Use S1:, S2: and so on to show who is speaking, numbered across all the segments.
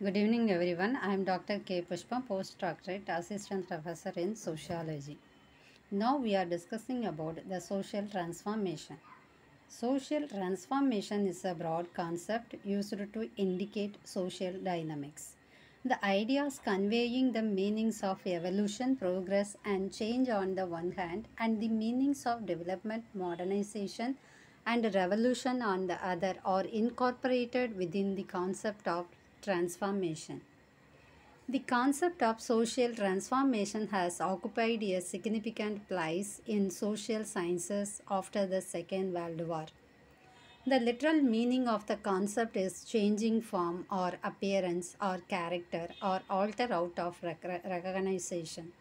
S1: Good evening, everyone. I am Dr. K. Pushpa, postdoctorate assistant professor in sociology. Now we are discussing about the social transformation. Social transformation is a broad concept used to indicate social dynamics. The ideas conveying the meanings of evolution, progress, and change on the one hand, and the meanings of development, modernization, and revolution on the other are incorporated within the concept of transformation. The concept of social transformation has occupied a significant place in social sciences after the Second World War. The literal meaning of the concept is changing form or appearance or character or alter out of recognition.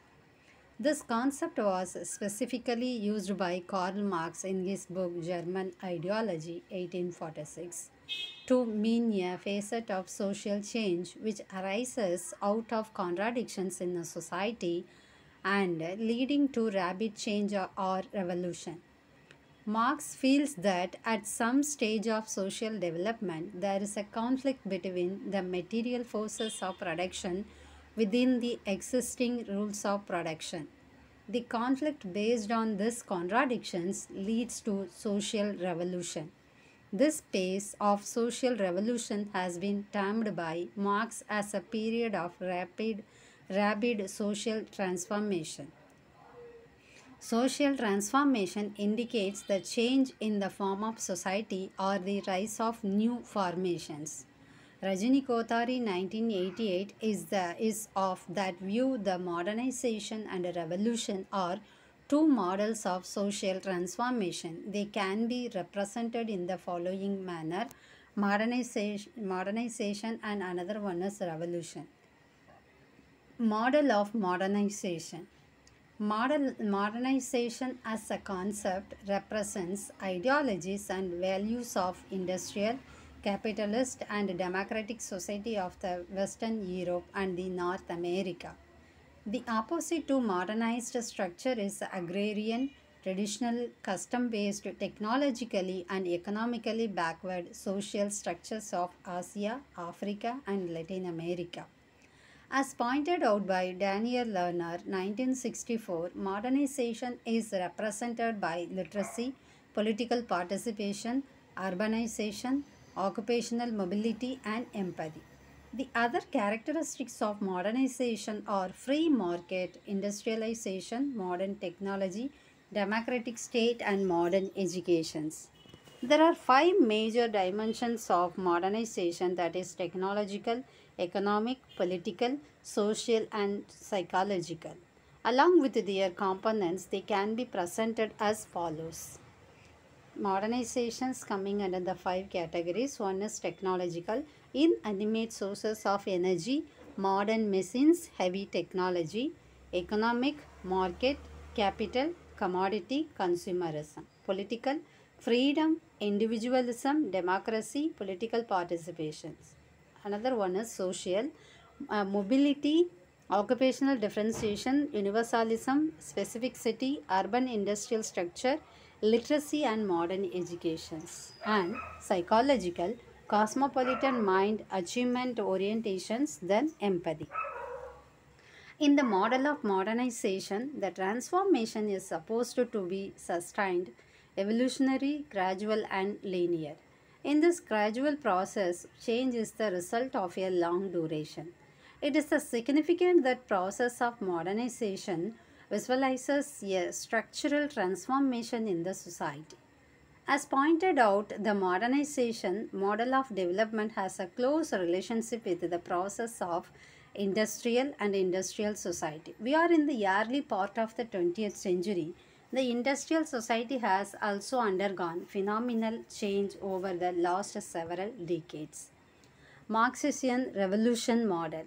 S1: This concept was specifically used by Karl Marx in his book German Ideology 1846 to mean a facet of social change which arises out of contradictions in a society and leading to rapid change or revolution. Marx feels that at some stage of social development, there is a conflict between the material forces of production within the existing rules of production. The conflict based on these contradictions leads to social revolution. This phase of social revolution has been termed by Marx as a period of rapid social transformation. Social transformation indicates the change in the form of society or the rise of new formations. Rajini Kothari 1988 is of that view. The modernization and revolution are two models of social transformation. They can be represented in the following manner: modernization and another one is revolution. Model of modernization. Modernization as a concept represents ideologies and values of industrial, capitalist, and democratic society of the Western Europe and the North America. The opposite to modernized structure is agrarian, traditional, custom based, technologically and economically backward social structures of Asia, Africa, and Latin America. As pointed out by Daniel Lerner, 1964, modernization is represented by literacy, political participation, urbanization, occupational mobility, and empathy. The other characteristics of modernization are free market, industrialization, modern technology, democratic state, and modern educations. There are five major dimensions of modernization, that is technological, economic, political, social, and psychological. Along with their components, they can be presented as follows. Modernizations coming under the five categories. One is technological, inanimate sources of energy, modern machines, heavy technology. Economic, market, capital, commodity, consumerism. Political, freedom, individualism, democracy, political participations. Another one is social, mobility, occupational differentiation, universalism, specificity, urban industrial structure, literacy and modern educations. And psychological, cosmopolitan mind, achievement orientations, then empathy. In the model of modernization, the transformation is supposed to be sustained, evolutionary, gradual, and linear. In this gradual process, change is the result of a long duration. It is significant that process of modernization visualizes a structural transformation in the society. As pointed out, the modernization model of development has a close relationship with the process of industrial society. We are in the early part of the 20th century. The industrial society has also undergone phenomenal change over the last several decades. Marxian revolution model.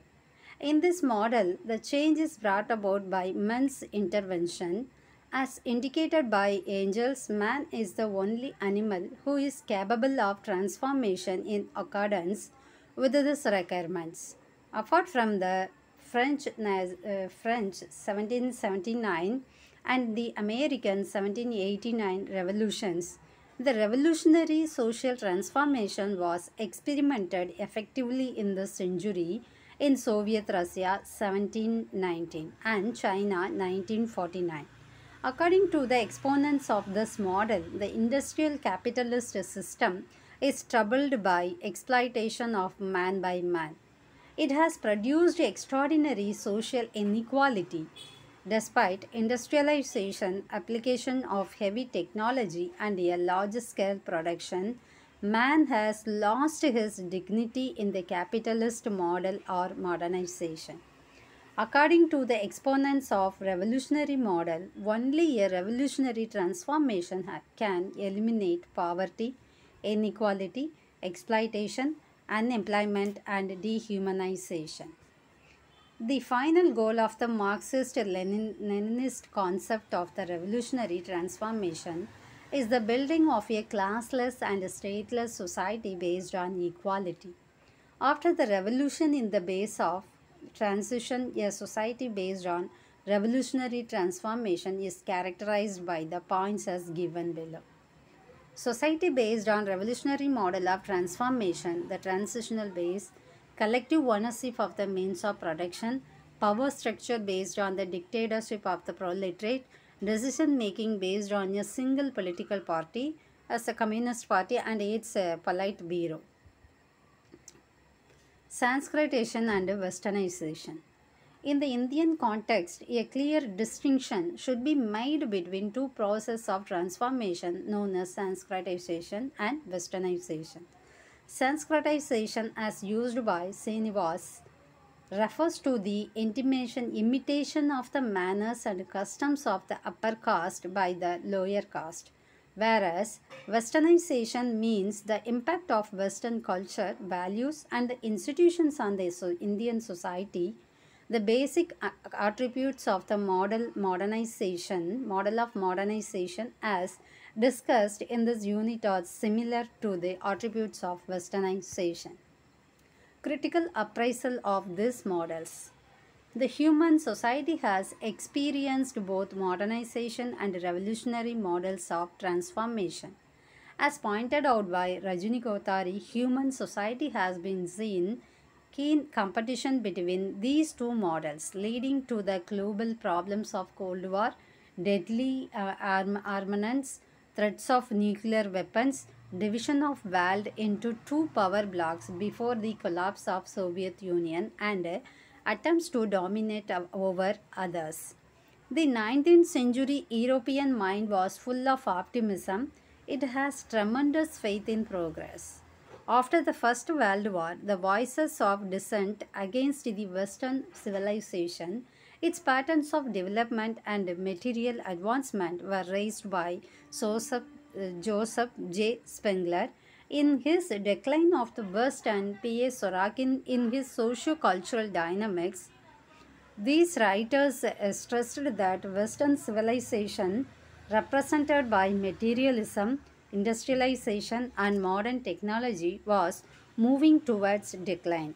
S1: In this model, the change is brought about by man's intervention. As indicated by angels, man is the only animal who is capable of transformation in accordance with these requirements. Apart from the French 1779 and the American 1789 revolutions, The revolutionary social transformation was experimented effectively in this century in Soviet Russia 1719 and China 1949. According to the exponents of this model, the industrial capitalist system is troubled by exploitation of man by man. It has produced extraordinary social inequality. Despite industrialization, application of heavy technology, and a large scale production, man has lost his dignity in the capitalist model or modernization. According to the exponents of revolutionary model, only a revolutionary transformation can eliminate poverty, inequality, exploitation, unemployment, and dehumanization. The final goal of the Marxist Leninist concept of the revolutionary transformation is the building of a classless and stateless society based on equality. After the revolution in the base of transition, a society based on revolutionary transformation is characterized by the points as given below. Society based on revolutionary model of transformation, the transitional base, collective ownership of the means of production, power structure based on the dictatorship of the proletariat, decision making based on a single political party as the Communist Party and its polite bureau. Sanskritization and westernization. In the Indian context, a clear distinction should be made between two processes of transformation known as sanskritization and westernization. Sanskritization, as used by Srinivas, refers to the imitation of the manners and customs of the upper caste by the lower caste, whereas westernization means the impact of Western culture, values, and the institutions on the Indian society. The basic attributes of the model of modernization as discussed in this unit are similar to the attributes of westernization. Critical appraisal of these models. The human society has experienced both modernization and revolutionary models of transformation. As pointed out by Rajini Kothari, human society has been seen keen competition between these two models, leading to the global problems of Cold War, deadly armaments, threats of nuclear weapons, division of world into two power blocs before the collapse of Soviet Union, and attempts to dominate over others. The 19th century European mind was full of optimism. It has tremendous faith in progress. After the First World War, the voices of dissent against the Western civilization, its patterns of development and material advancement were raised by Joseph J. Spengler in his Decline of the West and P. A. Sorokin in his Socio-Cultural Dynamics. These writers stressed that Western civilization, represented by materialism, industrialization, and modern technology, was moving towards decline.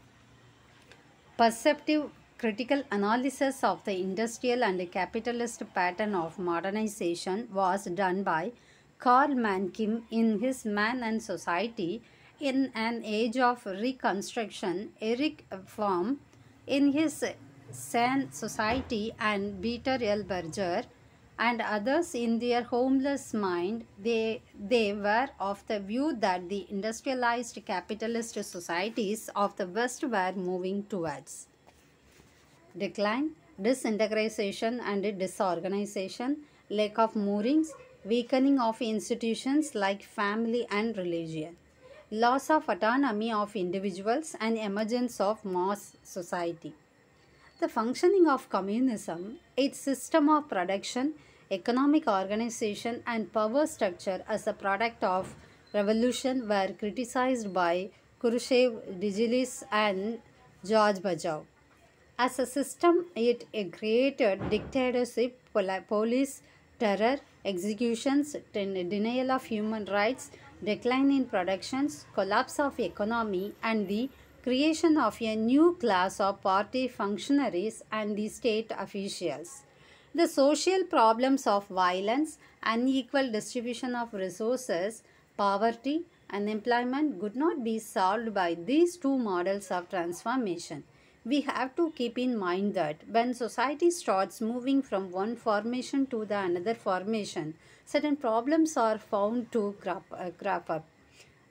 S1: Perceptive critical analysis of the industrial and capitalist pattern of modernization was done by Karl Mankim in his Man and Society. In an Age of Reconstruction, Eric Fromm in his San Society, and Peter L. Berger and others in their homeless mind, they were of the view that the industrialized capitalist societies of the West were moving towards decline, disintegration and disorganization, lack of moorings, weakening of institutions like family and religion, loss of autonomy of individuals, and emergence of mass society. The functioning of communism, its system of production, economic organization, and power structure as a product of revolution were criticized by Khrushchev, Digelis, and George Bajau. As a system, it created dictatorship, police, terror, executions, denial of human rights, decline in productions, collapse of economy, and the creation of a new class of party functionaries and the state officials. The social problems of violence, unequal distribution of resources, poverty, unemployment could not be solved by these two models of transformation. We have to keep in mind that when society starts moving from one formation to the another formation, certain problems are found to crop up.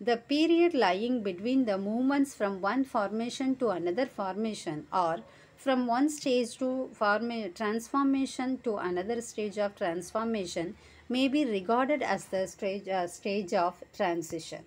S1: The period lying between the movements from one formation to another formation, or from one stage to transformation to another stage of transformation, may be regarded as the stage of transition.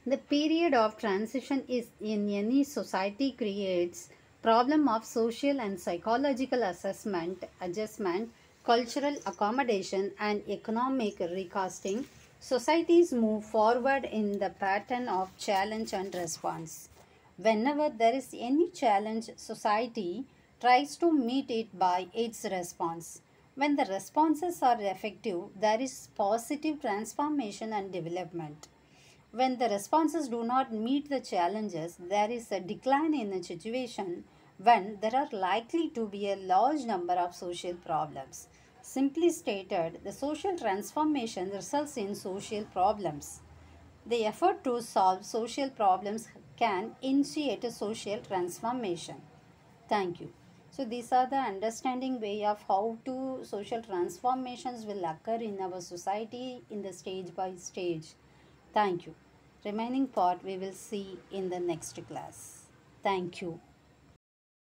S1: The period of transition is in any society creates problem of social and psychological adjustment, cultural accommodation and economic recasting. Societies move forward in the pattern of challenge and response. Whenever there is any challenge, society tries to meet it by its response. When the responses are effective, there is positive transformation and development. When the responses do not meet the challenges, there is a decline in a situation when there are likely to be a large number of social problems. Simply stated, the social transformation results in social problems. The effort to solve social problems can initiate a social transformation. Thank you. So these are the understanding way of how to social transformations will occur in our society in the stage by stage. Thank you. Remaining part we will see in the next class. Thank you.